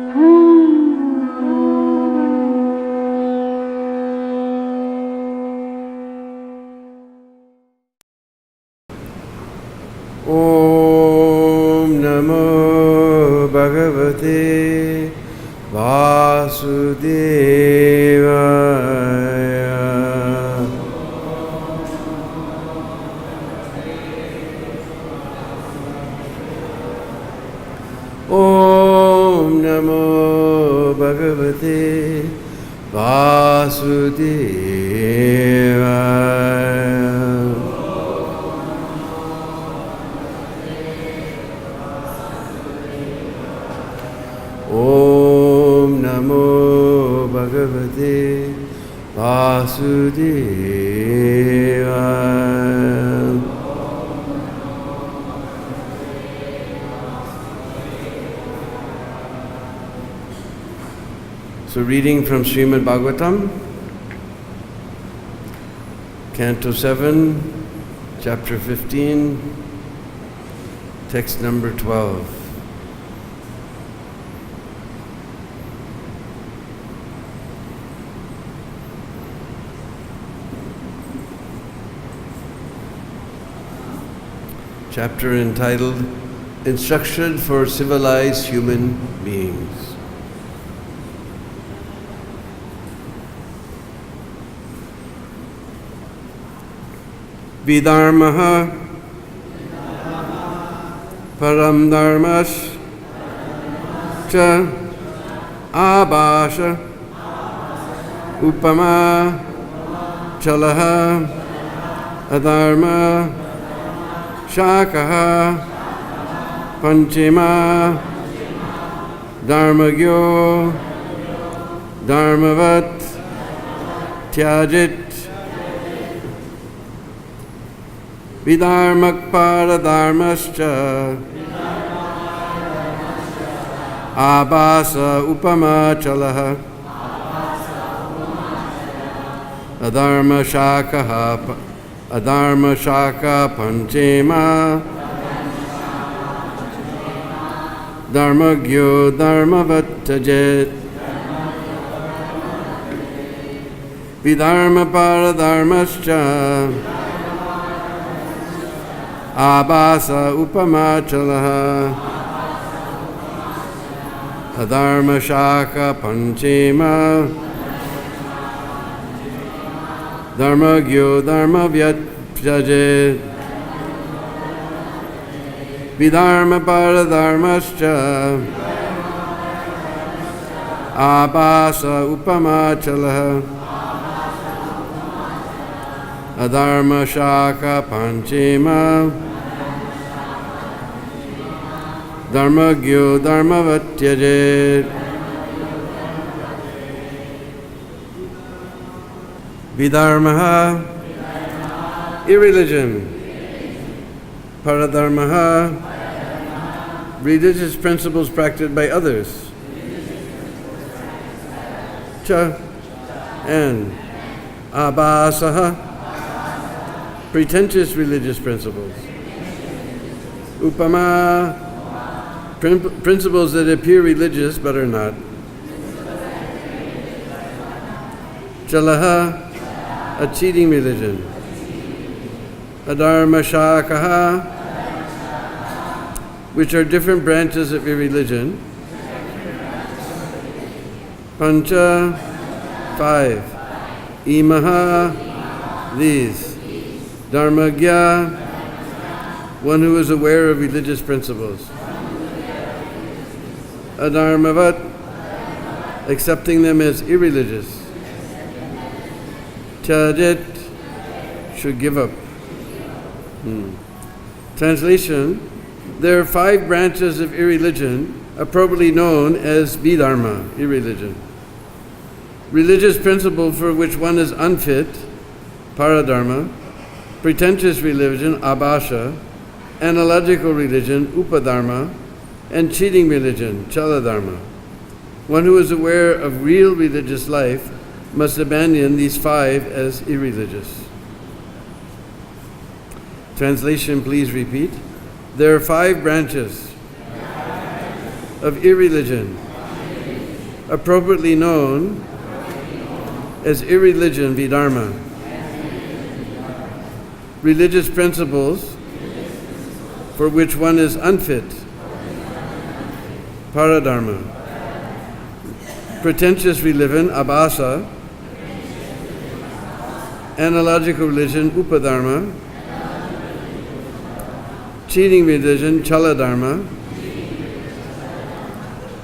Om Namo Bhagavate Vasudevaya. Om Namo Bhagavate Vasudevaya. Om Namo Bhagavate Vasudevaya. So reading from Srimad Bhagavatam, Canto 7, Chapter 15, Text number 12. Chapter entitled Instruction for Civilized Human Beings. Vidharmaha Param Dharmas Cha Abhasha Upama Chalaha Adharma Shakaha Panchima Dharmagyo Dharmavat Tyajit Vidharmak Paradharmascha Abhasa Upama Chalaha Adharma Shakaha Adharma Shaka Panchema Dharmagyo Dharmavattajet Vidharma Paradharmascha Abhasa Upama Chalaha Adharma Shaka Panchema Dharmagyo Dharmavyatjajet Vidharma Paradharmascha Abhasa Upama Chalaha Adharma Shaka Panchema Dharmagyo Dharmavatyajet Vidharmaha irreligion. Paradharmaha religious principles practiced by others. Cha and Abhasaha pretentious religious principles. Upama principles that appear religious but are not. Chalaha a cheating religion. Adharma Shakaha which are different branches of irreligion. Pancha 5. Imaha these. Dharmagya one who is aware of religious principles. Adharmavat accepting them as irreligious. Tyajit should give up. Translation: there are 5 branches of irreligion appropriately known as Vidharma, irreligion. Religious principle for which one is unfit, Paradharma. Pretentious religion, Abhasha. Analogical religion, Upadharma. And cheating religion, Chaladharma. One who is aware of real religious life must abandon these 5 as irreligious. Translation, please repeat. There are 5 branches of irreligion appropriately known as irreligion, Vidharma. Religious principles for which one is unfit, Paradharma. Pretentious religion, Abhasa. Analogical religion, Upadharma. Cheating religion, Chaladharma.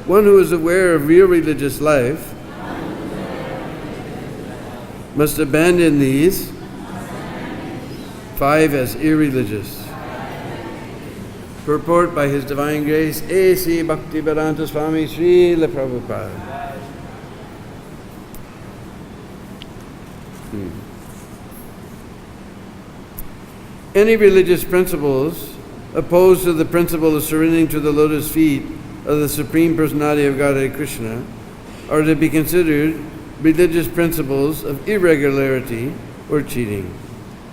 One who is aware of real religious life must abandon these 5 as irreligious. Purport by His Divine Grace, A.C. Bhakti-Vedanta Swami Srila Prabhupada. Any religious principles opposed to the principle of surrendering to the lotus feet of the Supreme Personality of Godhead Krishna are to be considered religious principles of irregularity or cheating,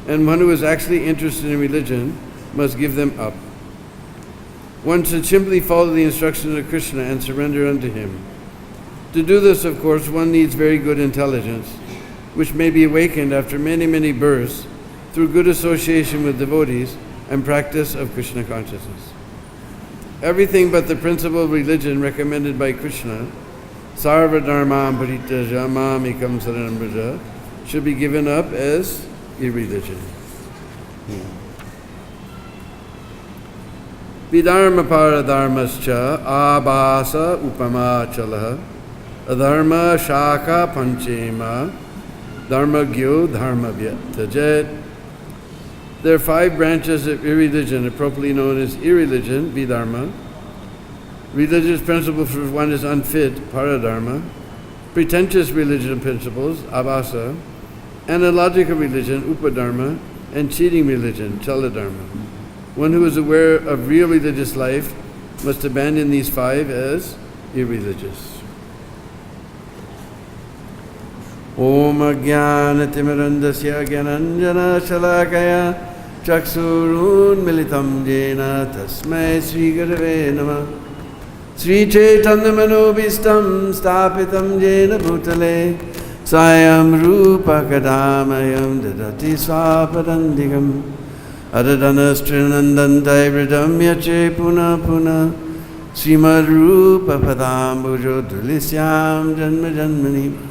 and one who is actually interested in religion must give them up. One should simply follow the instructions of Krishna and surrender unto him. To do this, of course, one needs very good intelligence, which may be awakened after many, many births through good association with devotees and practice of Krishna consciousness. Everything but the principle of religion recommended by Krishna, Sarva Dharmam Paritaja Mamikam Saranam Braja, should be given up as irreligion. Vidharma paradharmascha abhasa upama chalaha adharma shaka panchema dharma gyo dharma vyatajet. There are 5 branches of irreligion, appropriately known as irreligion, Vidharma. Religious principle for one is unfit, Paradharma. Pretentious religion principles, Abhasa. Analogical religion, Upadharma. And cheating religion, Chaladharma. One who is aware of real religious life must abandon these 5 as irreligious. Om Ajnana Timirandasya Gyananjana Shalakaya Chaksurun Militam Jena Tasmai Sri Gurave Namah Sri Chaitanya Manobhistam Stapitam Jena Bhutale Sayam Rupa Kadamayam Dadati Swapadandikam Adadanas Trinandantai Vridam Yache Puna Puna Srimad Rupa Padambujo Dulisyam Janma Janmani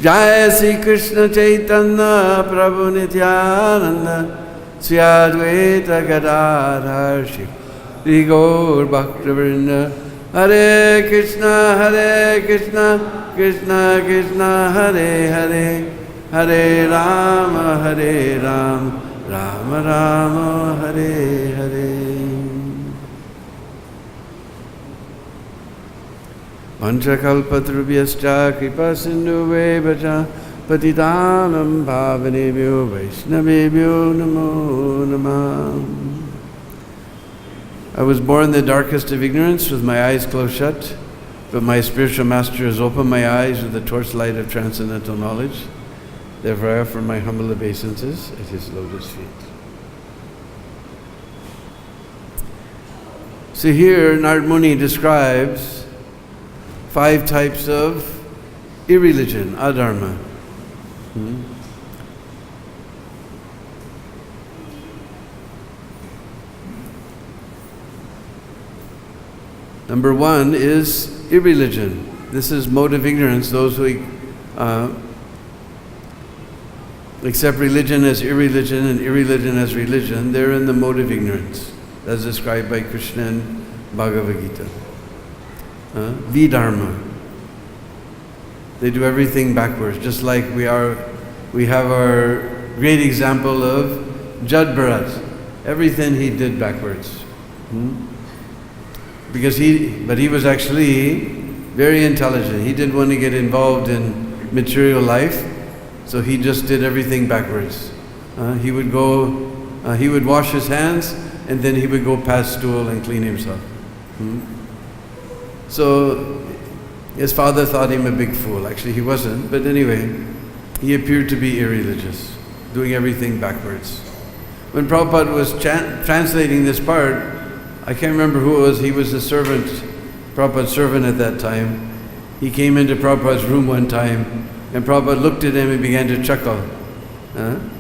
Jai Sri Krishna Chaitanya Prabhu Nityananda Sri Advaita Gadadhar Shri Gaur Bhakta Vrinda Hare Krishna Krishna Krishna Hare Hare Hare Rama Rama Rama Hare Hare. Panchakalpatrubhyascha kripa sindhuvebhacha patitanam bhavanebhyo vaishnavebhyo namo namah. I was born in the darkest of ignorance with my eyes closed shut, but my spiritual master has opened my eyes with the torchlight of transcendental knowledge. Therefore I offer my humble obeisances at his lotus feet. So here Narad Muni describes 5 types of irreligion, adharma. Number 1 is irreligion. This is mode of ignorance. Those who accept religion as irreligion and irreligion as religion, they're in the mode of ignorance, as described by Krishna in Bhagavad-Gita. Vidharma. They do everything backwards, just like we have our great example of Jad Bharat. Everything he did backwards. Because he was actually very intelligent. He didn't want to get involved in material life, so he just did everything backwards. He would wash his hands, and then he would go past stool and clean himself. So his father thought him a big fool. Actually, he wasn't. But anyway, he appeared to be irreligious, doing everything backwards. When Prabhupada was translating this part, I can't remember who it was. He was a servant, Prabhupada's servant at that time. He came into Prabhupada's room one time, and Prabhupada looked at him and began to chuckle. And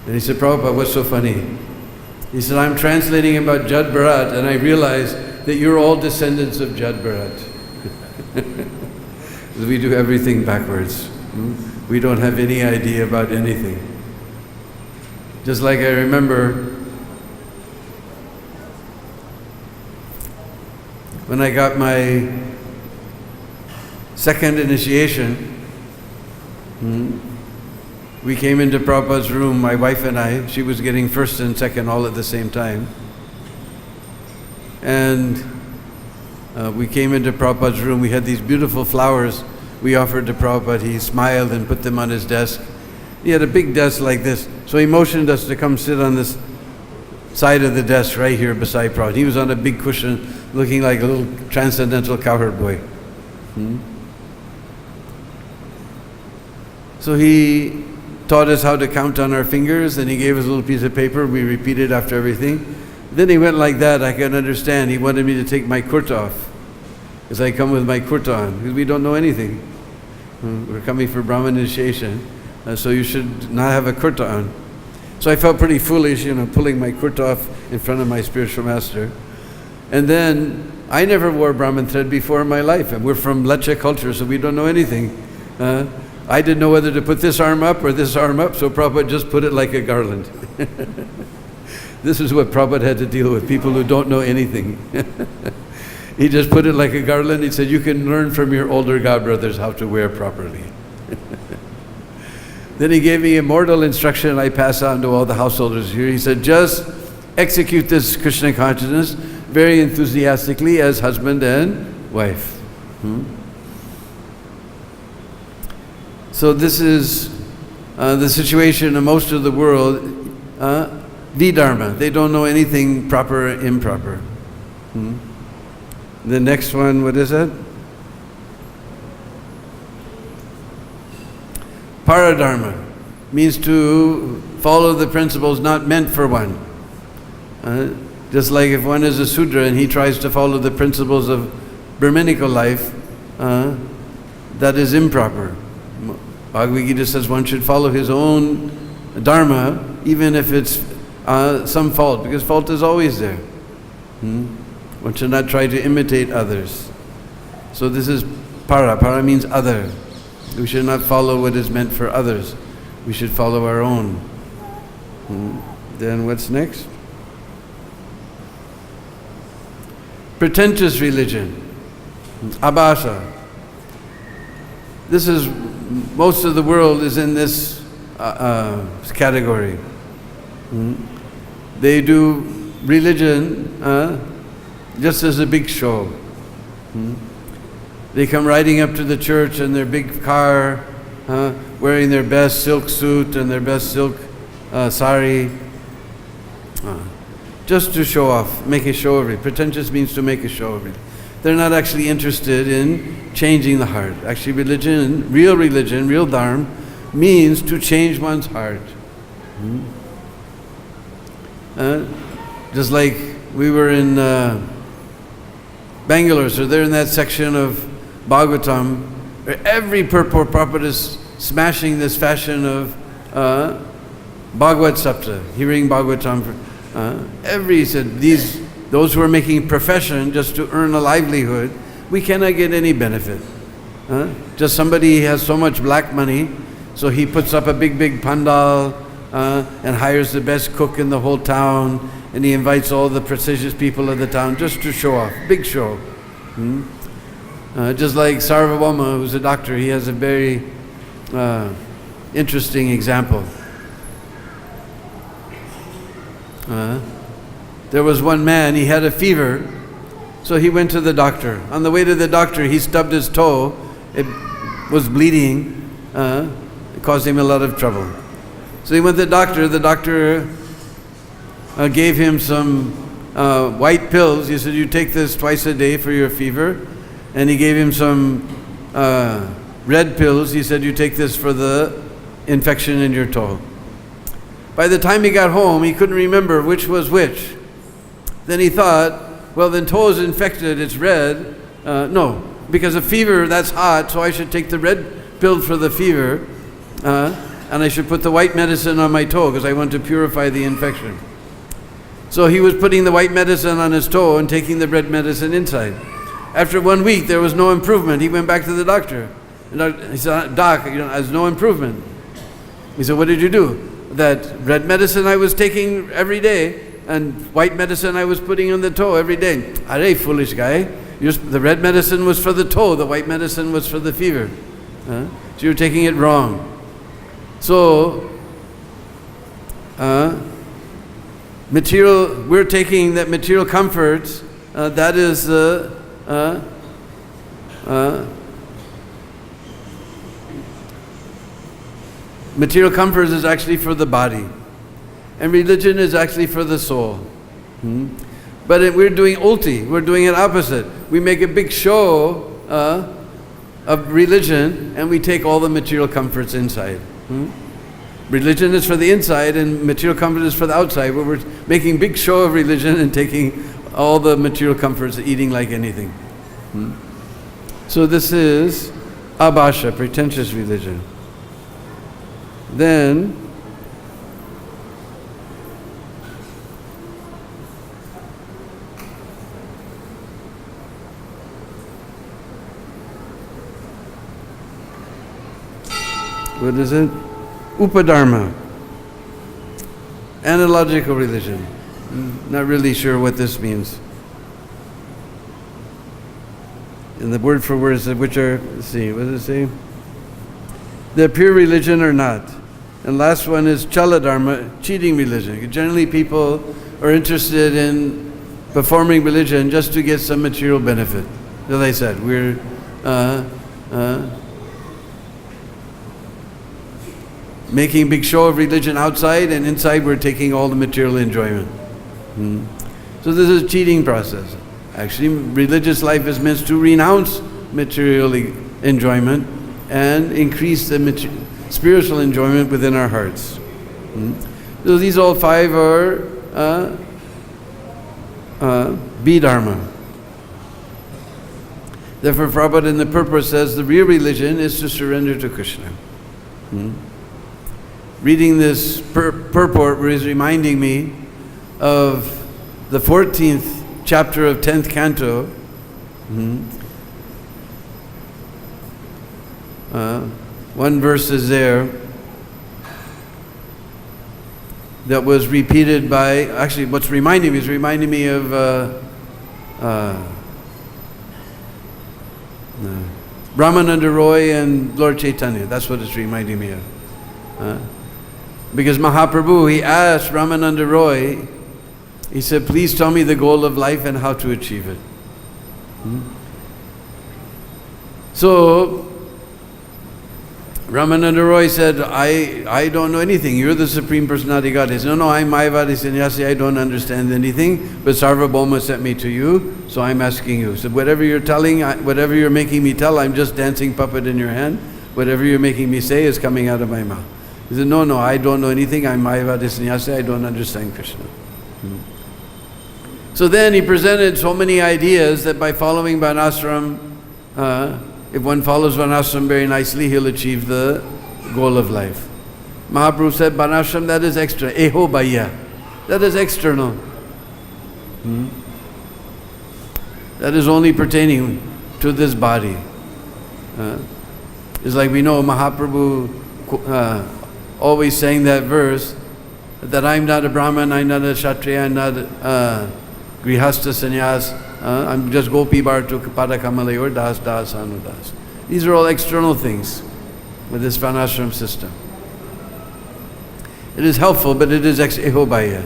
he said, Prabhupada, what's so funny? He said, I'm translating about Jad Bharat, and I realize that you're all descendants of Jad Bharat. We do everything backwards. We don't have any idea about anything. Just like I remember when I got my second initiation, we came into Prabhupada's room, my wife and I. She was getting first and second all at the same time. And we came into Prabhupada's room. We had these beautiful flowers we offered to Prabhupada. He smiled and put them on his desk. He had a big desk like this. So he motioned us to come sit on this side of the desk right here beside Prabhupada. He was on a big cushion looking like a little transcendental cowherd boy. So he taught us how to count on our fingers, and he gave us a little piece of paper. We repeated after everything. Then he went like that. I can understand. He wanted me to take my kurta off, because I come with my kurta on, because we don't know anything. We're coming for Brahman initiation, so you should not have a kurta on. So I felt pretty foolish, pulling my kurta off in front of my spiritual master. And then I never wore Brahman thread before in my life, and we're from Lecha culture, so we don't know anything. I didn't know whether to put this arm up or this arm up, so Prabhupada just put it like a garland. This is what Prabhupada had to deal with, people who don't know anything. He just put it like a garland. He said, you can learn from your older godbrothers how to wear properly. Then he gave me immortal instruction I pass on to all the householders here. He said, just execute this Krishna consciousness very enthusiastically as husband and wife. So this is the situation in most of the world, Vidharma. They don't know anything proper or improper. The next one, what is that? Paradharma means to follow the principles not meant for one. Just like if one is a Sudra and he tries to follow the principles of Brahminical life, that is improper. Bhagavad-Gita says one should follow his own dharma, even if it's some fault, because fault is always there. One should not try to imitate others. So this is para. Para means other. We should not follow what is meant for others. We should follow our own. Then what's next? Pretentious religion. Abhasa. This is, most of the world is in this category. They do religion just as a big show. They come riding up to the church in their big car, wearing their best silk suit and their best silk sari, just to show off, make a show of it. Pretentious means to make a show of it. They're not actually interested in changing the heart. Actually, religion, real dharma, means to change one's heart. Just like we were in Bangalore, so they're in that section of Bhagavatam, where every purport Prabhupada is smashing this fashion of Bhagavad Sapta, hearing Bhagavatam. He said, those who are making profession just to earn a livelihood, we cannot get any benefit. Just somebody has so much black money, so he puts up a big pandal and hires the best cook in the whole town, and he invites all the prestigious people of the town just to show off, big show. Just like Sarvabhauma, who's a doctor, he has a very interesting example. There was one man, he had a fever, so he went to the doctor. On the way to the doctor, he stubbed his toe. It was bleeding. It caused him a lot of trouble. So he went to the doctor. The doctor gave him some white pills. He said, you take this twice a day for your fever. And he gave him some red pills. He said, you take this for the infection in your toe. By the time he got home, he couldn't remember which was which. Then he thought, well, then toe is infected, it's red. No, because a fever, that's hot, so I should take the red pill for the fever, and I should put the white medicine on my toe because I want to purify the infection. So he was putting the white medicine on his toe and taking the red medicine inside. After 1 week, there was no improvement. He went back to the doctor. He said, Doc, there's no improvement. He said, what did you do? That red medicine I was taking every day and white medicine I was putting on the toe every day. Arey, foolish guy. The red medicine was for the toe, the white medicine was for the fever. So you're taking it wrong. So, we're taking that material comforts, that is material comforts is actually for the body, and religion is actually for the soul. But we're doing ulti, we're doing it opposite. We make a big show of religion, and we take all the material comforts inside. Religion is for the inside and material comfort is for the outside, but we're making big show of religion and taking all the material comforts, eating like anything. So this is abhasha, pretentious religion. Then what is it? Upadharma, analogical religion. Not really sure what this means. And the word for words which are, let's see, what does it say? They're pure religion or not. And last one is chaladharma, cheating religion. Generally people are interested in performing religion just to get some material benefit. As I said, we're making big show of religion outside, and inside we're taking all the material enjoyment. So this is a cheating process. Actually, religious life is meant to renounce material enjoyment and increase the spiritual enjoyment within our hearts. So these all five are bidharma. Therefore, Prabhupada in the purport says the real religion is to surrender to Krishna. Reading this purport is reminding me of the 14th chapter of 10th canto. One verse is there that was repeated by, actually what's reminding me is reminding me of Ramananda Roy and Lord Chaitanya. That's what it's reminding me of. Because Mahaprabhu, he asked Ramananda Roy, he said, please tell me the goal of life and how to achieve it. So, Ramananda Roy said, I don't know anything. You're the Supreme Personality of God. He said, no, I'm Mayavadi Sannyasi. I don't understand anything, but Sarvabhauma sent me to you, so I'm asking you. So whatever you're telling, whatever you're making me tell, I'm just dancing puppet in your hand. Whatever you're making me say is coming out of my mouth. He said, no, I don't know anything. I'm Mayavadi Sannyasi. I don't understand Krishna. So then he presented so many ideas that by following Varnashram, if one follows Varnashram very nicely, he'll achieve the goal of life. Mahaprabhu said, Varnashram, that is extra. Eho bhaya. That is external. That is only pertaining to this body. It's like we know Mahaprabhu always saying that verse, that I'm not a Brahman, I'm not a Kshatriya, I'm not a Grihastha Sannyas, I'm just Gopi Bhartu Pada Kamalayor Das Das Anu Das. These are all external things with this Varnashram system. It is helpful, but it is ex-ehobaya.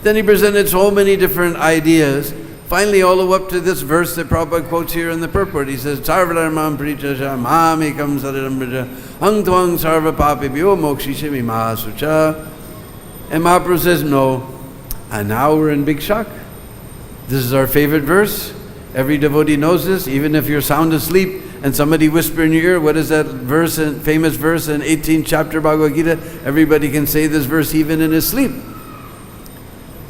Then he presented so many different ideas. Finally, all the way up to this verse that Prabhupada quotes here in the purport. He says, Sarvadharmam parityajya mamekam sadaram braja hang tvang sarva papibhyo mokshishami mahasucha. And Mahaprabhu says, no. And now we're in big shock. This is our favorite verse. Every devotee knows this, even if you're sound asleep and somebody whisper in your ear, what is that verse, famous verse in 18th chapter Bhagavad-Gita? Everybody can say this verse even in his sleep.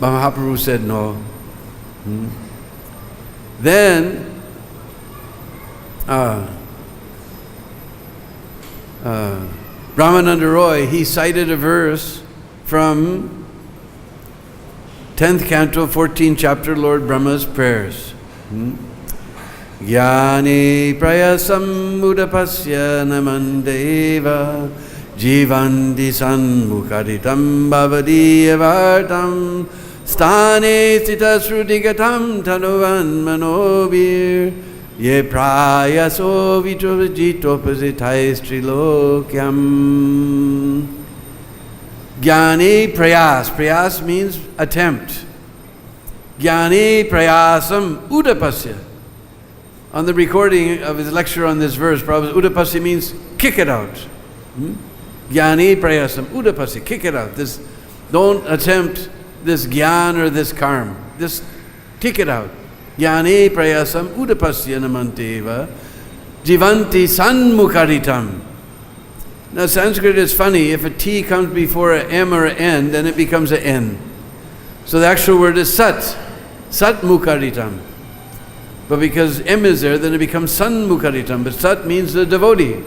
But Mahaprabhu said no. Then Ramananda Roy, he cited a verse from 10th canto, 14th chapter, Lord Brahma's prayers. Jnane prayasam udapasya namandeva jivanti sanmukharitam bhavadiyavartam stane sita srudigatam tanuvan manobir ye prayaso vijitopositais trilokyam. Jnane prayas. Prayas means attempt. Jnane prayasam udapasya. On the recording of his lecture on this verse, Prabhupada, udapasya means kick it out. Jnane prayasam, udapasya, kick it out. Don't attempt this jnana or this karma. Just kick it out. Jnane prayasam udapasya namanteva jivanti sanmukharitam. Now Sanskrit is funny. If a T comes before an M or an N, then it becomes an N. So the actual word is sat. Sat mukharitam. But because M is there, then it becomes sanmukharitam. But sat means the devotee.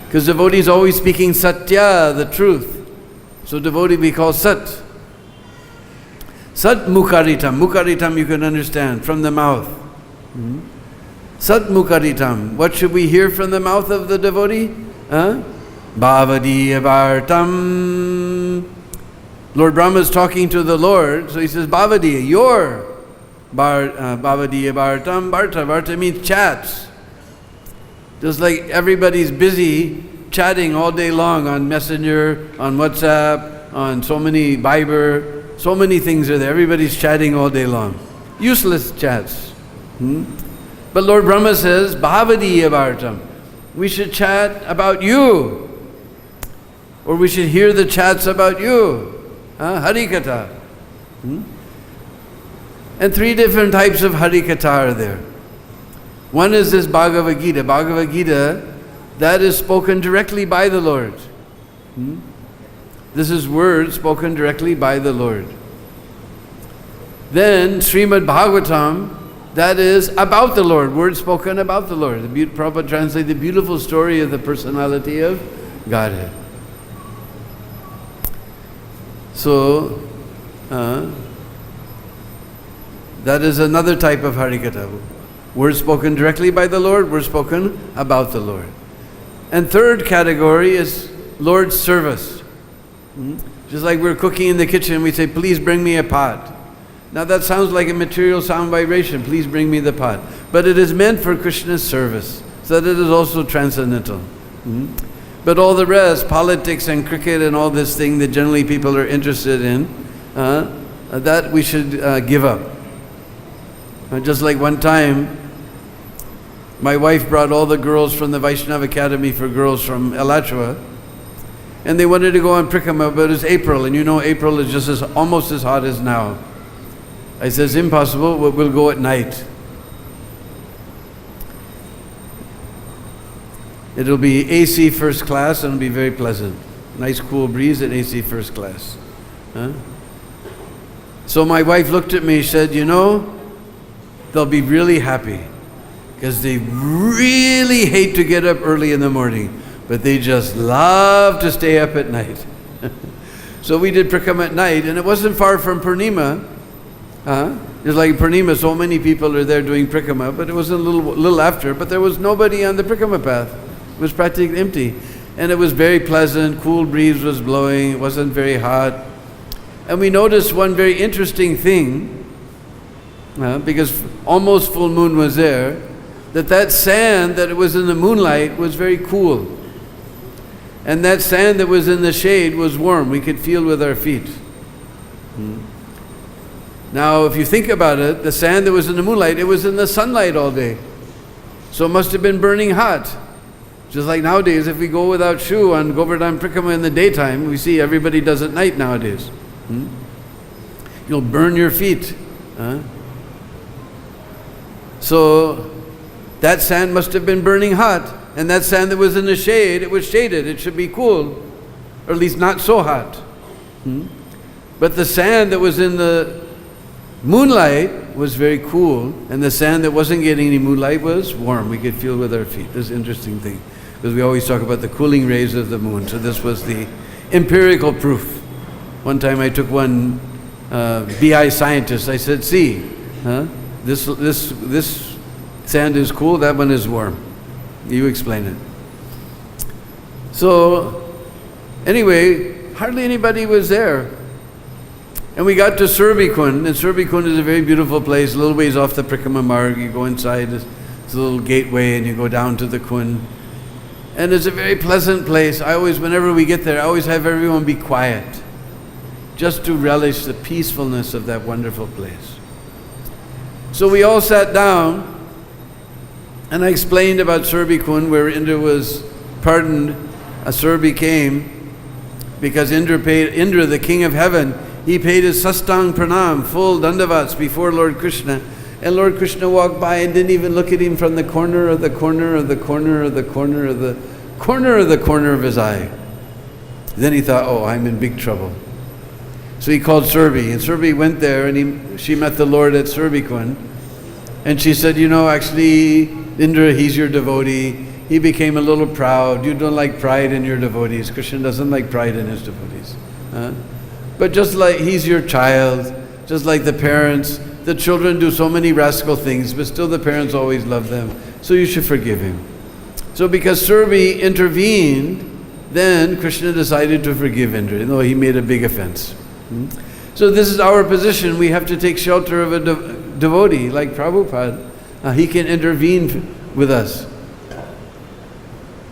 Because devotee is always speaking satya, the truth. So devotee we call sat. Sat mukharitam. Mukharitam you can understand, from the mouth. Sat mukharitam. What should we hear from the mouth of the devotee? Bhavadiyavartam. Lord Brahma is talking to the Lord, so he says, Bhavadiya, your. Bhavadiyavartam, Varta. Varta means chats. Just like everybody's busy chatting all day long on Messenger, on WhatsApp, on so many Viber, so many things are there. Everybody's chatting all day long. Useless chats. But Lord Brahma says, Bhavadiyavartam. We should chat about you. Or we should hear the chats about you. Harikatha. And 3 different types of Harikatha are there. One is this Bhagavad-Gita. Bhagavad-Gita, that is spoken directly by the Lord. This is words spoken directly by the Lord. Then Srimad Bhagavatam, that is about the Lord, words spoken about the Lord. Prabhupada translates the beautiful story of the personality of Godhead. So, that is another type of Harikatha. Words spoken directly by the Lord, words spoken about the Lord. And third category is Lord's service. Just like we're cooking in the kitchen, we say, please bring me a pot. Now that sounds like a material sound vibration, please bring me the pot. But it is meant for Krishna's service, so that it is also transcendental. But all the rest, politics and cricket and all this thing that generally people are interested in, that we should give up. Just like one time, my wife brought all the girls from the Vaishnava Academy for Girls from Alachua, and they wanted to go on Prikrama, but it's April, and you know April is just almost as hot as now. I says, impossible, we'll go at night. It'll be AC first class and it'll be very pleasant. Nice cool breeze at AC first class. So my wife looked at me and said, you know, they'll be really happy because they really hate to get up early in the morning, but they just love to stay up at night. So we did Prikrama at night, and it wasn't far from Purnima. It's like Purnima, so many people are there doing Prikrama, but it was a little after, but there was nobody on the Prikrama path. It was practically empty. And it was very pleasant, cool breeze was blowing, it wasn't very hot. And we noticed one very interesting thing, because almost full moon was there, that sand that was in the moonlight was very cool. And that sand that was in the shade was warm. We could feel with our feet. Now, if you think about it, the sand that was in the moonlight, it was in the sunlight all day. So it must have been burning hot. Just like nowadays, if we go without shoe on Govardhan Prikrama in the daytime, we see everybody does it at night nowadays. You'll burn your feet. So that sand must have been burning hot. And that sand that was in the shade, it was shaded. It should be cool, or at least not so hot. But the sand that was in the moonlight was very cool, and the sand that wasn't getting any moonlight was warm. We could feel with our feet. This is an interesting thing, because we always talk about the cooling rays of the moon. So this was the empirical proof. One time I took one BI scientist. I said, "See, this sand is cool. That one is warm. You explain it." So anyway, hardly anybody was there. And we got to ISKCON, and ISKCON is a very beautiful place, a little ways off the Prikrama Marg. You go inside, it's a little gateway, and you go down to the Kun. And it's a very pleasant place. Whenever we get there, I always have everyone be quiet, just to relish the peacefulness of that wonderful place. So we all sat down, and I explained about ISKCON, where Indra was pardoned. Asur became, because Indra, the king of heaven, he paid his sastang pranam, full dandavats before Lord Krishna. And Lord Krishna walked by and didn't even look at him from the corner of the corner of the corner of the corner of the corner of the corner of his eye. Then he thought, oh, I'm in big trouble. So he called Surbi, and Surbi went there, and she met the Lord at ISKCON. And she said, actually, Indra, he's your devotee. He became a little proud. You don't like pride in your devotees. Krishna doesn't like pride in his devotees. But just like he's your child, just like the parents, the children do so many rascal things, but still the parents always love them. So you should forgive him. So because Surbi intervened, then Krishna decided to forgive Indra, though he made a big offense. So this is our position. We have to take shelter of a devotee like Prabhupada. He can intervene with us.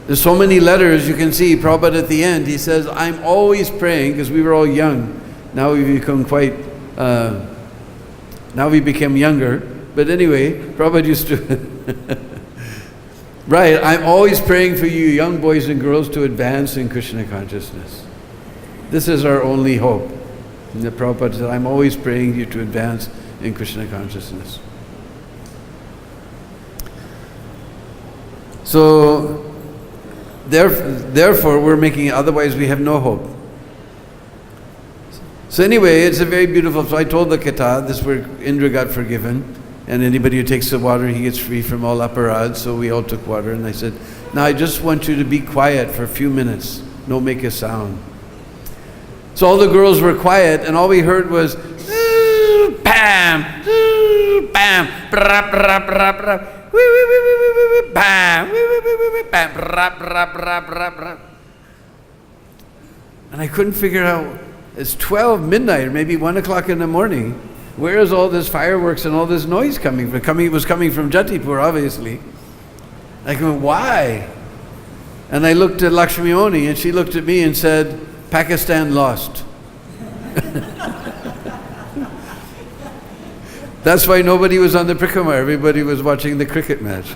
There's so many letters you can see. Prabhupada at the end, he says, I'm always praying, because we were all young. Now we become now we became younger. But anyway, Prabhupada used to, right, I'm always praying for you young boys and girls to advance in Krishna consciousness. This is our only hope. And the Prabhupada said, I'm always praying you to advance in Krishna consciousness. So, therefore we're making it, otherwise we have no hope. So anyway, it's a very beautiful, so I told the Katha, this is where Indra got forgiven, and anybody who takes the water, he gets free from all aparad, so we all took water, and I said, now I just want you to be quiet for a few minutes, don't make a sound. So all the girls were quiet, and all we heard was, bam, bam, brap, brap, brap, brap. And I couldn't figure out, it's 12 midnight or maybe 1 o'clock in the morning. Where is all this fireworks and all this noise coming from? It was coming from Jatipur, obviously. I go, why? And I looked at Lakshmi Oni, and she looked at me and said, Pakistan lost. That's why nobody was on the Prikrama. Everybody was watching the cricket match.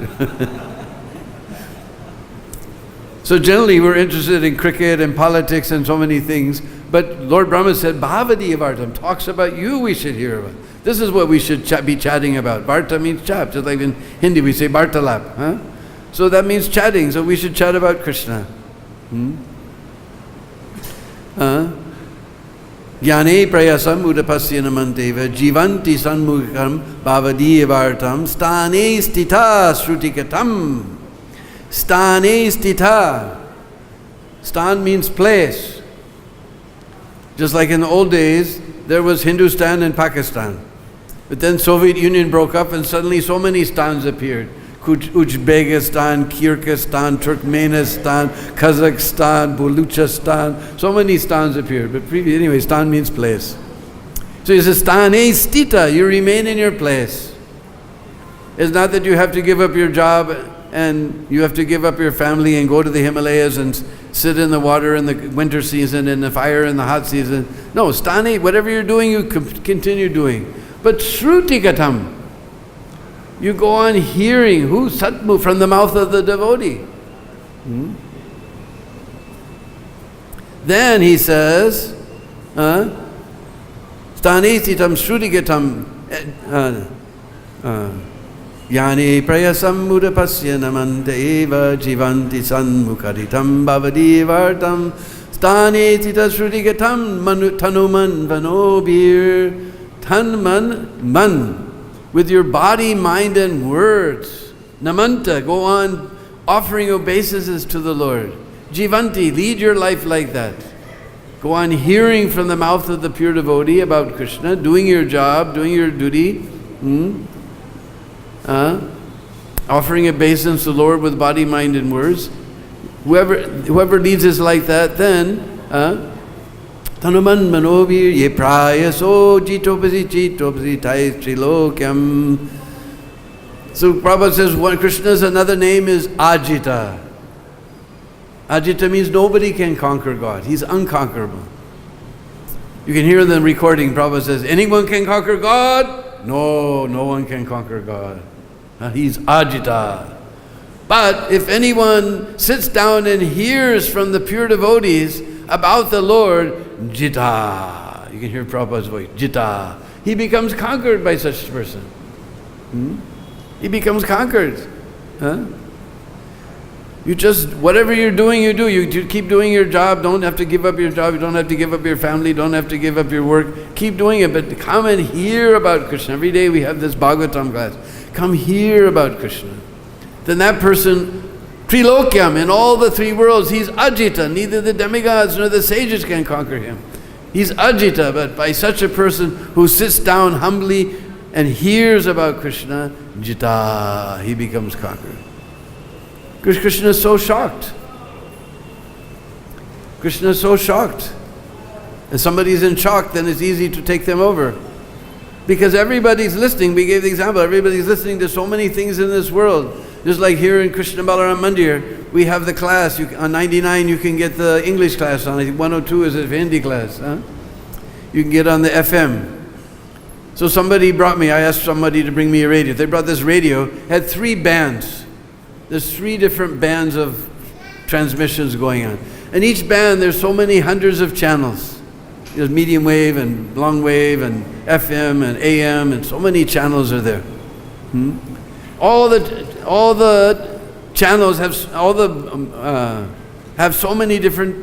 So generally we're interested in cricket and politics and so many things, but Lord Brahma said, Bhagavad-Gita talks about you, we should hear about. This is what we should be chatting about. Varta means chat, just like in Hindi we say Vartalap. Huh? So that means chatting, so we should chat about Krishna. Jnane prayasam udapasya namanteva jivanti sanmukham bhavadiyavartam stane stita shrutikatam. Stane stita. Stan means place. Just like in the old days, there was Hindustan and Pakistan. But then Soviet Union broke up and suddenly so many stans appeared. Uzbekistan, Kyrgyzstan, Turkmenistan, Kazakhstan, Baluchistan. So many stans appeared. But anyway, stan means place. So he says, stane stita, you remain in your place. It's not that you have to give up your job and you have to give up your family and go to the Himalayas and sit in the water in the winter season and the fire in the hot season. No, stani, whatever you're doing, you continue doing. But shrutikatam, you go on hearing who satmu from the mouth of the devotee. Then he says, stani titam shrutikatam Yane prayasam mudapasya namanta eva jivanti sanmukaritam bhavadivartam stane tita shrutigatam tanuman vanobir tanman man with your body, mind, and words. Namanta, go on offering obeisances to the Lord. Jivanti, lead your life like that. Go on hearing from the mouth of the pure devotee about Krishna, doing your job, doing your duty. Offering obeisance to the Lord with body, mind, and words. Whoever leads us like that, then Tanuman manobir ye prayaso jitopasi tai trilokyam. So Prabhupada says Krishna's another name is Ajita. Ajita means nobody can conquer God. He's unconquerable. You can hear the recording. Prabhupada says, anyone can conquer God? No, no one can conquer God. He's Ajita. But if anyone sits down and hears from the pure devotees about the Lord, Jita. You can hear Prabhupada's voice, Jita. He becomes conquered by such a person. He becomes conquered. You just, whatever you're doing, you do. You keep doing your job. Don't have to give up your job. You don't have to give up your family. Don't have to give up your work. Keep doing it, but come and hear about Krishna. Every day we have this Bhagavatam class. Come hear about Krishna. Then that person, Trilokyam, in all the three worlds, he's Ajita. Neither the demigods nor the sages can conquer him. He's Ajita, but by such a person who sits down humbly and hears about Krishna, Jita, he becomes conquered. Because Krishna is so shocked. Krishna is so shocked. If somebody's in shock, then it's easy to take them over. Because everybody's listening. We gave the example. Everybody's listening to so many things in this world. Just like here in Krishna Balaram Mandir, we have the class. On 99, you can get the English class. On 102 is a Hindi class. You can get on the FM. So somebody brought me, I asked somebody to bring me a radio. They brought this radio, had 3 bands. There's 3 different bands of transmissions going on. And each band, there's so many hundreds of channels. There's medium wave and long wave and FM and AM, and so many channels are there. All the channels have have so many different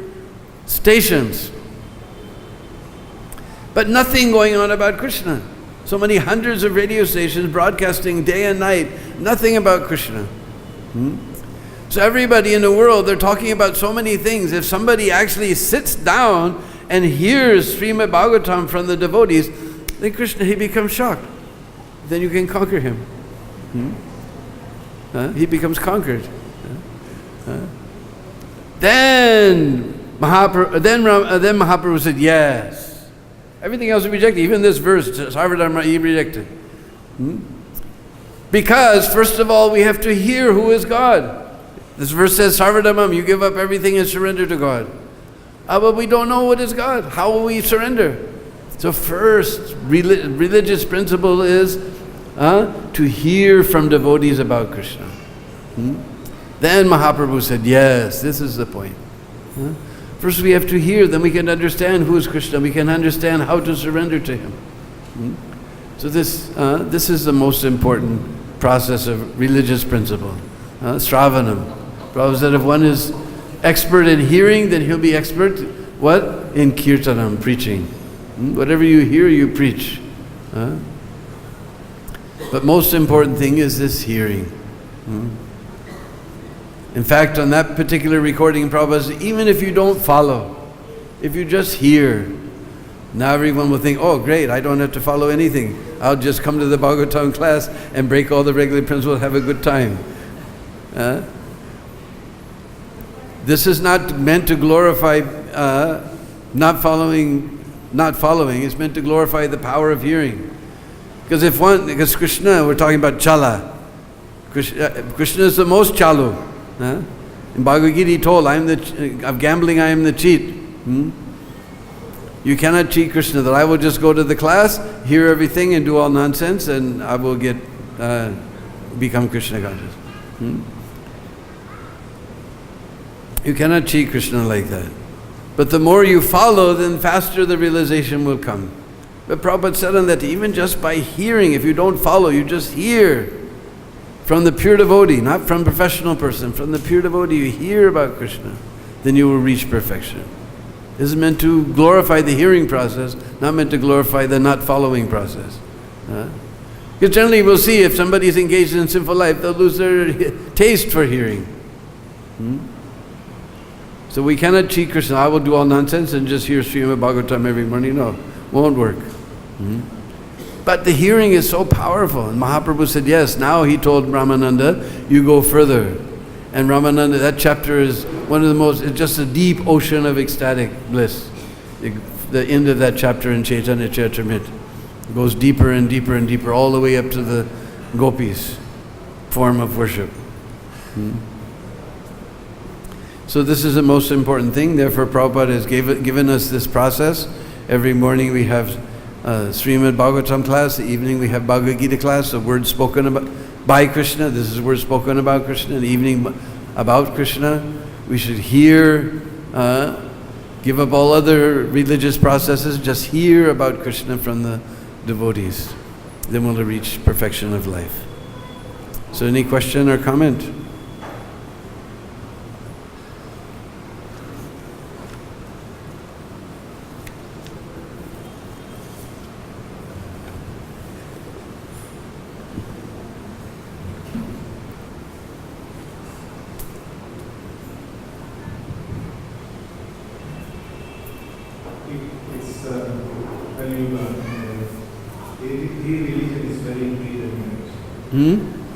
stations, but nothing going on about Krishna. So many hundreds of radio stations broadcasting day and night, nothing about Krishna. So everybody in the world, they're talking about so many things. If somebody actually sits down and hears Srimad Bhagavatam from the devotees, then Krishna, he becomes shocked. Then you can conquer him. He becomes conquered. Then Mahaprabhu said, yes. Everything else is rejected. Even this verse, Sarvadharma, he rejected. Because, first of all, we have to hear who is God. This verse says, Sarvadharmam, you give up everything and surrender to God. But we don't know what is God. How will we surrender? So first, religious principle is to hear from devotees about Krishna. Then Mahaprabhu said, yes, this is the point. First we have to hear, then we can understand who is Krishna. We can understand how to surrender to him. So this is the most important process of religious principle. Sravanam. Prabhupada said if one is expert in hearing, then he'll be expert, what? In kirtanam, preaching. Whatever you hear, you preach. But most important thing is this hearing. In fact, on that particular recording, Prabhupada said, even if you don't follow, if you just hear, now everyone will think, oh great, I don't have to follow anything. I'll just come to the Bhagavatam class and break all the regular principles, have a good time. This is not meant to glorify not following, it's meant to glorify the power of hearing. Because Krishna, we're talking about chala. Krishna is the most chalu. In Bhagavad-Gita he told, of gambling I am the cheat. You cannot cheat Krishna, that I will just go to the class, hear everything and do all nonsense, and I will become Krishna conscious. You cannot cheat Krishna like that. But the more you follow, then faster the realization will come. But Prabhupada said on that, even just by hearing, if you don't follow, you just hear from the pure devotee, not from professional person, from the pure devotee, you hear about Krishna, then you will reach perfection. This is meant to glorify the hearing process, not meant to glorify the not following process. Because generally we'll see if somebody is engaged in sinful life, they'll lose their taste for hearing. So we cannot cheat Krishna. I will do all nonsense and just hear Srimad Bhagavatam every morning. No, won't work. But the hearing is so powerful. And Mahaprabhu said, yes, now he told Ramananda, you go further. And Ramananda, that chapter is one of the most, it's just a deep ocean of ecstatic bliss. The end of that chapter in Chaitanya Charitamrita goes deeper and deeper and deeper, all the way up to the gopis form of worship. So this is the most important thing. Therefore Prabhupada has given us this process. Every morning we have Srimad Bhagavatam class. The evening we have Bhagavad-Gita class, a word spoken about by Krishna. This is a word spoken about Krishna. The evening about Krishna. We should hear, give up all other religious processes, just hear about Krishna from the devotees. Then we'll reach perfection of life. So any question or comment?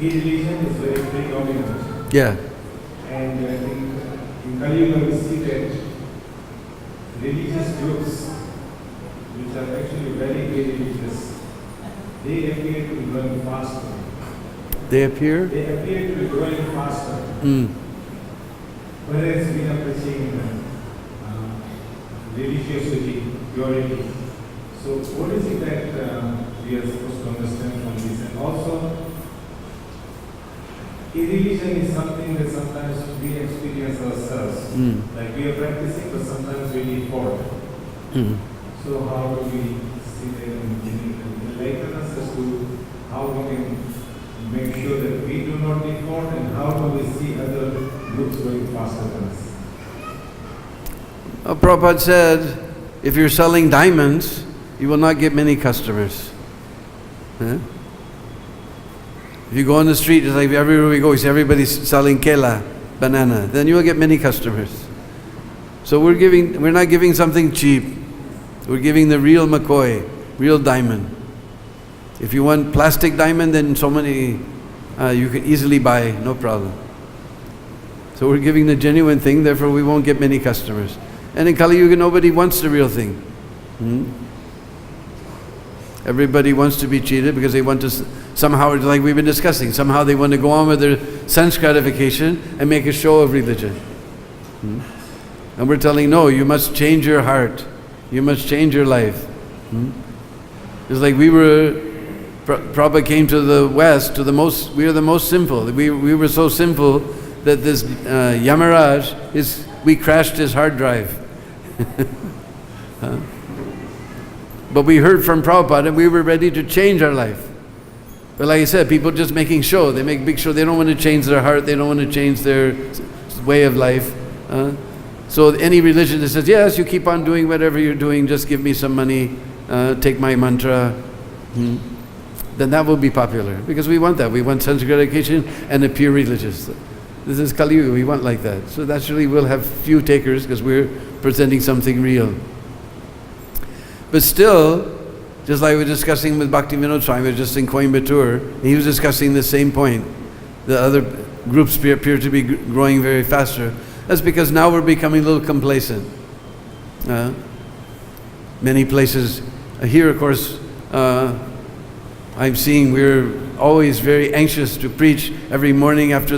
Each religion is very predominant. Yeah. And I think in Kali Yuga we see that religious groups, which are actually very religious, they appear to be growing faster. They appear? They appear to be growing faster. Whereas we are preaching religiosity, purity. So what is it that we are supposed to understand from this? And also, irreligion is something that sometimes we experience ourselves. Like we are practicing, but sometimes we default. So how do we see that enlighten us as to how we can make sure that we do not default, and how do we see other groups going faster than us? Prabhupada said, if you're selling diamonds, you will not get many customers. If you go on the street, it's like everywhere we go, you see everybody's selling kela, banana, then you will get many customers. So we're not giving something cheap. We're giving the real McCoy, real diamond. If you want plastic diamond, then so many, you can easily buy, no problem. So we're giving the genuine thing, therefore we won't get many customers. And in Kali Yuga, nobody wants the real thing. Everybody wants to be cheated because they want to somehow, like we've been discussing, somehow they want to go on with their sense gratification and make a show of religion. And we're telling, no, you must change your heart. You must change your life. It's like Prabhupada came to the West, we are the most simple. We were so simple that this Yamaraj, we crashed his hard drive. But we heard from Prabhupada and we were ready to change our life. But like I said, people just making show. They make big show. They don't want to change their heart. They don't want to change their way of life. So any religion that says, yes, you keep on doing whatever you're doing, just give me some money, take my mantra, then that will be popular. Because we want that. We want sense gratification and appear religious. This is Kali Yuga. We want like that. So naturally we'll have few takers because we're presenting something real. But still, just like we were discussing with Bhakti Vinod Swami, just in Coimbatore, and he was discussing the same point. The other groups appear to be growing very faster. That's because now we're becoming a little complacent. Many places, here of course, I'm seeing we're always very anxious to preach every morning after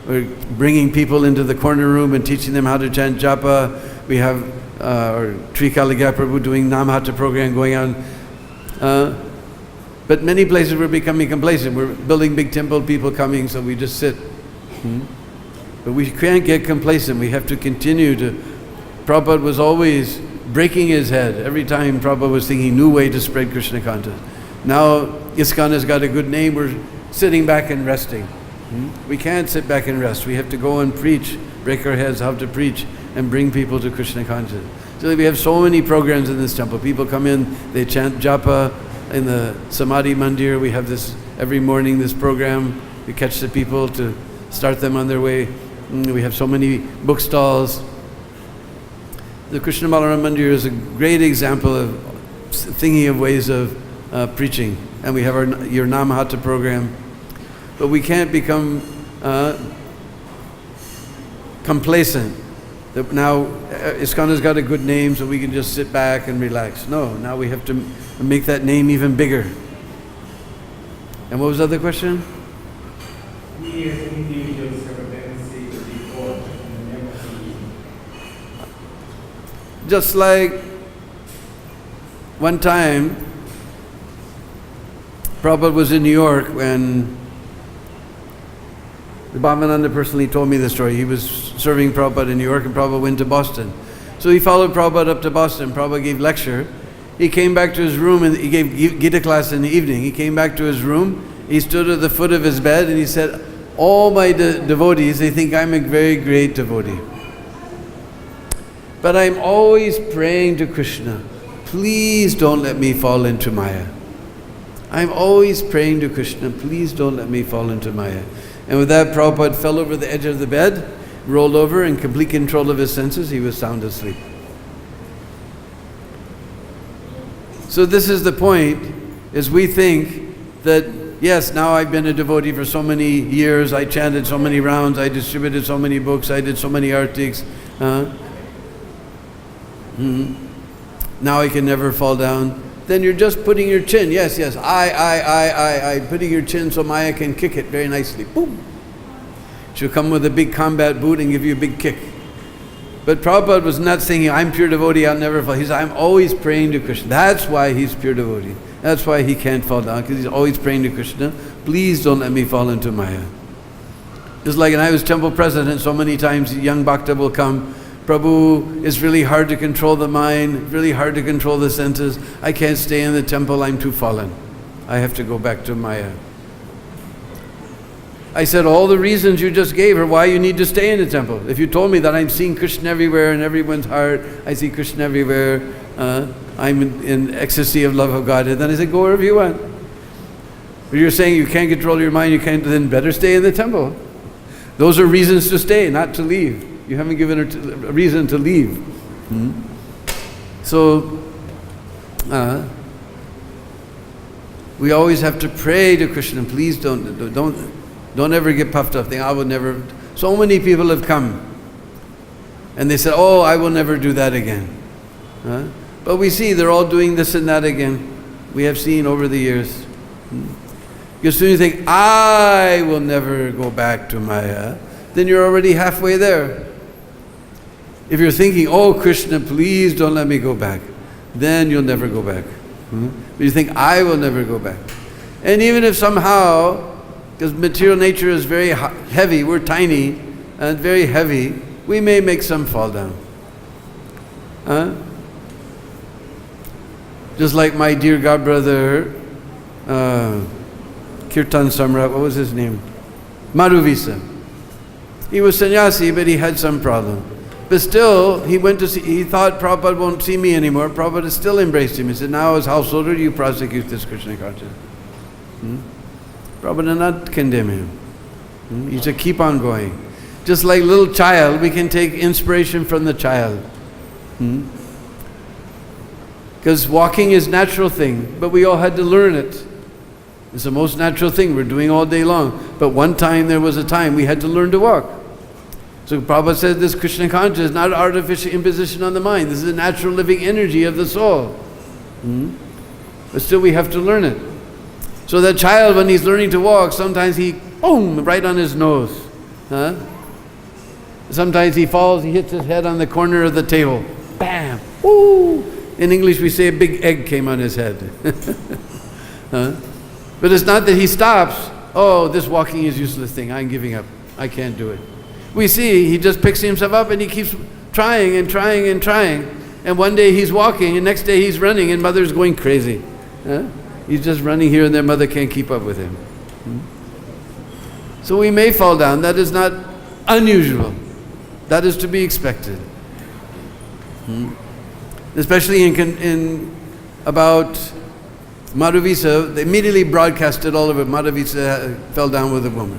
we're bringing people into the corner room and teaching them how to chant japa. We have or Trikaliga Prabhu doing Namhata program going on. But many places we're becoming complacent. We're building big temple, people coming, so we just sit. But we can't get complacent. We have to continue to. Prabhupada was always breaking his head every time Prabhupada was thinking new way to spread Krishna consciousness. Now ISKCON has got a good name. We're sitting back and resting. We can't sit back and rest. We have to go and preach, break our heads how to preach and bring people to Krishna consciousness. So we have so many programs in this temple. People come in, they chant japa in the Samadhi Mandir. We have this every morning this program. We catch the people to start them on their way. We have so many book stalls. The Krishna Balaram Mandir is a great example of thinking of ways of preaching. And we have your Namahata program. But we can't become complacent. That now ISKCON has got a good name, so we can just sit back and relax. No, now we have to make that name even bigger. And what was the other question? We as individuals have a tendency to be caught in the negative. Just like one time, Prabhupada was in New York when the Bhavananda personally told me the story. He was serving Prabhupada in New York and Prabhupada went to Boston. So he followed Prabhupada up to Boston. Prabhupada gave lecture. He came back to his room and he gave Gita class in the evening. He came back to his room. He stood at the foot of his bed and he said, all my devotees, they think I'm a very great devotee. But I'm always praying to Krishna, please don't let me fall into Maya. I'm always praying to Krishna, please don't let me fall into Maya. And with that, Prabhupada fell over the edge of the bed, rolled over in complete control of his senses. He was sound asleep. So this is the point, is we think that, yes, now I've been a devotee for so many years, I chanted so many rounds, I distributed so many books, I did so many artiks. Now I can never fall down. Then you're just putting your chin, yes, I, putting your chin so Maya can kick it very nicely. Boom! She'll come with a big combat boot and give you a big kick. But Prabhupada was not saying, I'm pure devotee, I'll never fall. He said, I'm always praying to Krishna. That's why he's pure devotee. That's why he can't fall down, because he's always praying to Krishna. Please don't let me fall into Maya. Just like when I was temple president, so many times young bhakta will come, Prabhu, it's really hard to control the mind, really hard to control the senses. I can't stay in the temple, I'm too fallen. I have to go back to Maya. I said, all the reasons you just gave are why you need to stay in the temple. If you told me that I'm seeing Krishna everywhere in everyone's heart, I see Krishna everywhere, I'm in ecstasy of love of Godhead, then I said, go wherever you want. But you're saying you can't control your mind, you can't, then better stay in the temple. Those are reasons to stay, not to leave. You haven't given her a reason to leave. So, we always have to pray to Krishna. Please don't ever get puffed up. Think, I will never. So many people have come, and they said, "Oh, I will never do that again." But we see they're all doing this and that again. We have seen over the years. As soon as you think, "I will never go back to Maya," then you're already halfway there. If you're thinking, oh Krishna, please don't let me go back, then you'll never go back. But you think, I will never go back. And even if somehow, because material nature is very heavy, we're tiny and very heavy, we may make some fall down. Just like my dear godbrother, Kirtan Samrat, what was his name? Madhuvisa. He was sannyasi, but he had some problem. But still, he thought Prabhupada won't see me anymore. Prabhupada still embraced him. He said, now as householder, you prosecute this Krishna consciousness. Prabhupada did not condemn him. He said, keep on going. Just like little child, we can take inspiration from the child. Because walking is a natural thing, but we all had to learn it. It's the most natural thing we're doing all day long. But one time, there was a time we had to learn to walk. So Prabhupada said this Krishna consciousness is not an artificial imposition on the mind. This is a natural living energy of the soul. But still we have to learn it. So that child, when he's learning to walk, sometimes he, boom, right on his nose. Sometimes he falls, he hits his head on the corner of the table. Bam! Woo! In English we say a big egg came on his head. But it's not that he stops, oh, this walking is a useless thing, I'm giving up, I can't do it. We see he just picks himself up and he keeps trying and trying and trying. And one day he's walking and next day he's running and mother's going crazy. He's just running here and there, mother can't keep up with him. So we may fall down. That is not unusual. That is to be expected. Especially in about Madhuvisa, they immediately broadcasted all of it. Madhuvisa fell down with a woman.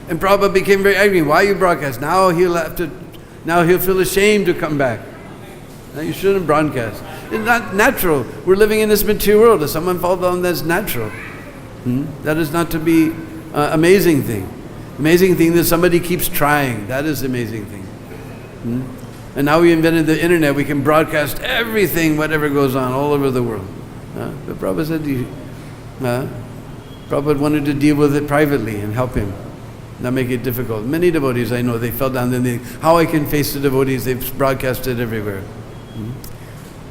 And Prabhupada became very angry. Why you broadcast? Now he'll feel ashamed to come back. Now you shouldn't broadcast. It's not natural. We're living in this material world. If someone falls down, that's natural. That is not to be amazing thing. Amazing thing that somebody keeps trying. That is the amazing thing. And now we invented the internet. We can broadcast everything, whatever goes on, all over the world. But Prabhupada said, Prabhupada wanted to deal with it privately and help him, not make it difficult. Many devotees I know, they fell down, then they, how I can face the devotees, they've broadcasted everywhere.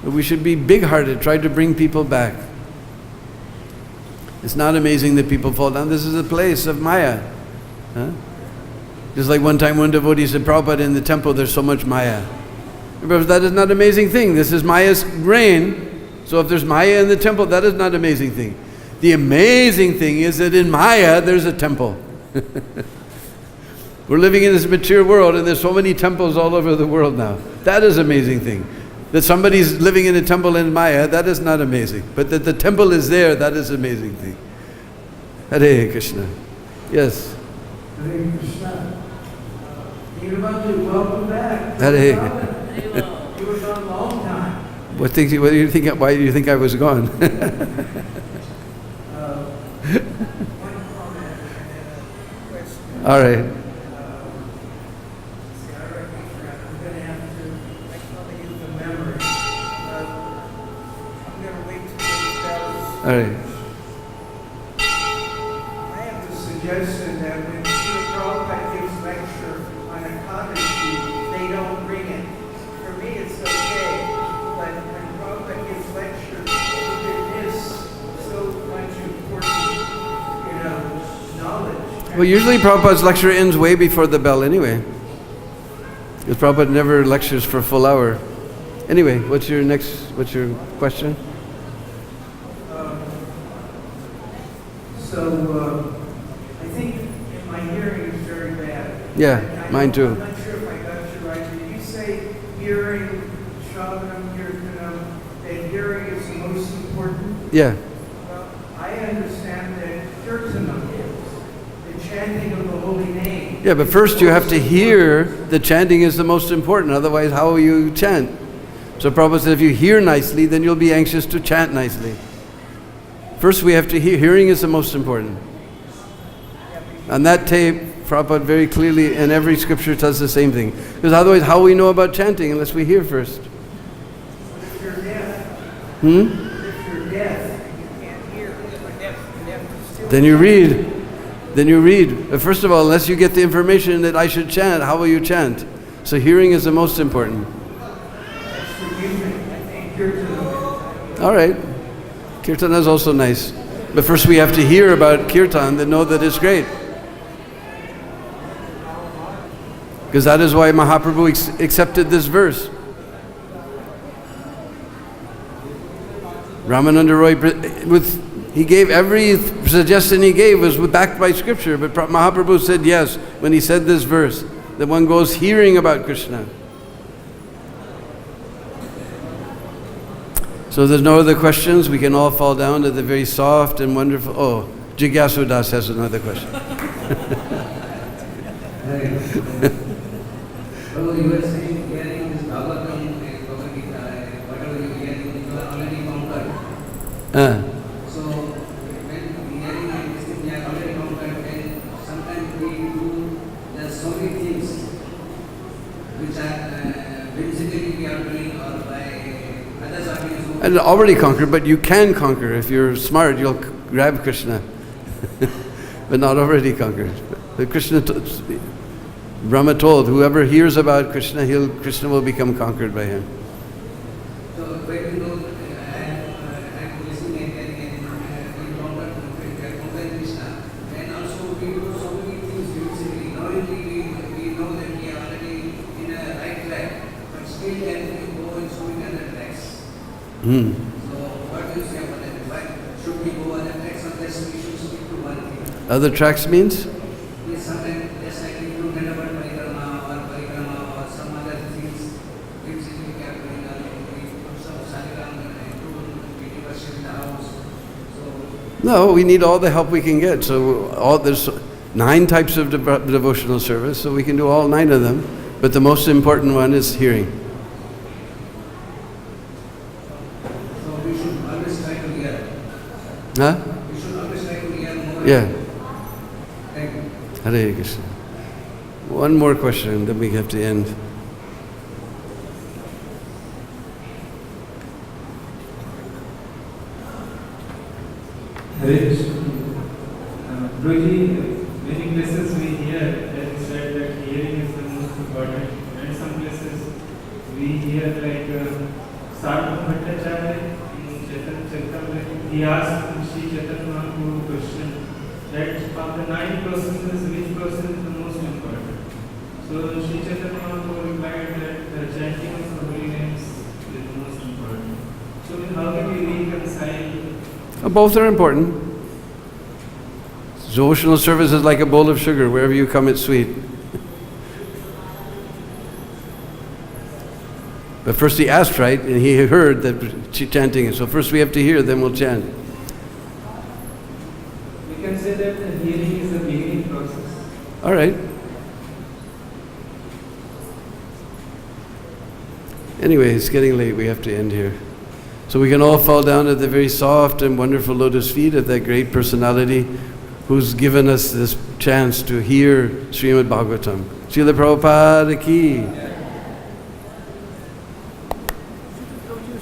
But we should be big-hearted, try to bring people back. It's not amazing that people fall down. This is a place of Maya. Just like one time one devotee said, Prabhupada, in the temple there's so much Maya. But that is not an amazing thing. This is Maya's reign. So if there's Maya in the temple, that is not an amazing thing. The amazing thing is that in Maya there's a temple. We're living in this material world and there's so many temples all over the world now. That is an amazing thing. That somebody's living in a temple in Maya, that is not amazing. But that the temple is there, that is an amazing thing. Hare Krishna. Yes. Hare Krishna. Bandhu, welcome back. Hare. You were gone a long time. Why do you think I was gone? One comment and a question. All right. See, I reckon I'm going to have to make fun of you from memory. I'm going to wait till it tells. All right. I have the suggestion that when Srila Prabhupada gives lecture on ecology, they don't bring it. For me, it's okay, but when Prabhupada gives lecture, he miss so much important, knowledge. Well, usually Prabhupada's lecture ends way before the bell anyway. Because Prabhupada never lectures for a full hour. Anyway, what's your question? I think my hearing is very bad. Yeah, mine too. I'm not sure if I got you right. Did you say hearing, Shravanam, Kirtanam, that hearing is the most important? Yeah. Well, I understand that Kirtanam is the chanting of the holy name. Yeah, but first you have to hear the chanting is the most important. Otherwise, how will you chant? So Prabhupada said, if you hear nicely, then you'll be anxious to chant nicely. First we have to hear. Hearing is the most important. On that tape, Prabhupada very clearly, in every scripture does the same thing. Because otherwise, how will we know about chanting unless we hear first? If you're deaf, Hmm? if you're deaf, you can't hear. If you're deaf, still Then you read. Then you read. But first of all, unless you get the information that I should chant, how will you chant? So hearing is the most important. That's forgiving. I think Kirtanam. All right. Kirtan is also nice. But first we have to hear about Kirtan to know that it's great. Because that is why Mahaprabhu accepted this verse. Ramananda Roy, he gave every suggestion he gave was backed by scripture, but Mahaprabhu said yes when he said this verse, that one goes hearing about Krishna. So there's no other questions, we can all fall down to the very soft and wonderful, oh, Jigyasu Das has another question. So you were saying hearing this Bhagavad-Gita, whatever you hear, you are already conquered. So when hearing and listening, we are already conquered, and sometimes we do, there's so many things which are whimsically we are doing or by others are doing so. And already conquered, but you can conquer. If you're smart, you'll grab Krishna. But not already conquered. But Krishna, Brahma told, whoever hears about Krishna, Krishna will become conquered by him. So when you know, I'm listening and hearing and we conquer Krishna, and also we do so many things whimsically. Not only we know that we are already in a right track, but still then we go in so many other tracks. So what do you say about that? Why should we go other tracks unless we should stick to one thing? Other tracks means? Yes, sometimes just like we do Vrindavan parikrama or some other things, whimsically we are doing, we put some saligram and we worship in the house. So No, we need all the help we can get. So there's 9 types of devotional service, so we can do all 9 of them. But the most important one is hearing. So we should always try to hear. Huh? We should always try to hear more. Yeah. Thank you. Hare Krishna. One more question, then we have to end. Hare Krishna. Guruji, many places we hear that said that hearing is the most important, and some places we hear like Sarva Bhattacharya in Chaitanya Charitamrita. He asked Sri Chaitanya Mahaprabhu a question that of the 9 processes, which process is the most important? So Sri Chaitanya Mahaprabhu replied that the chanting of the holy names is the most important. So how can we reconcile? Both are important. Devotional service is like a bowl of sugar. Wherever you come, it's sweet. But first he asked, right? And he heard that chanting is. So first we have to hear, then we'll chant. We can say that the hearing is the beginning process. All right. Anyway, it's getting late. We have to end here. So we can all fall down at the very soft and wonderful lotus feet of that great personality who's given us this chance to hear Srimad Bhagavatam. Srila Prabhupada ki. You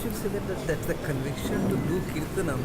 should say that that's the conviction to do kirtanam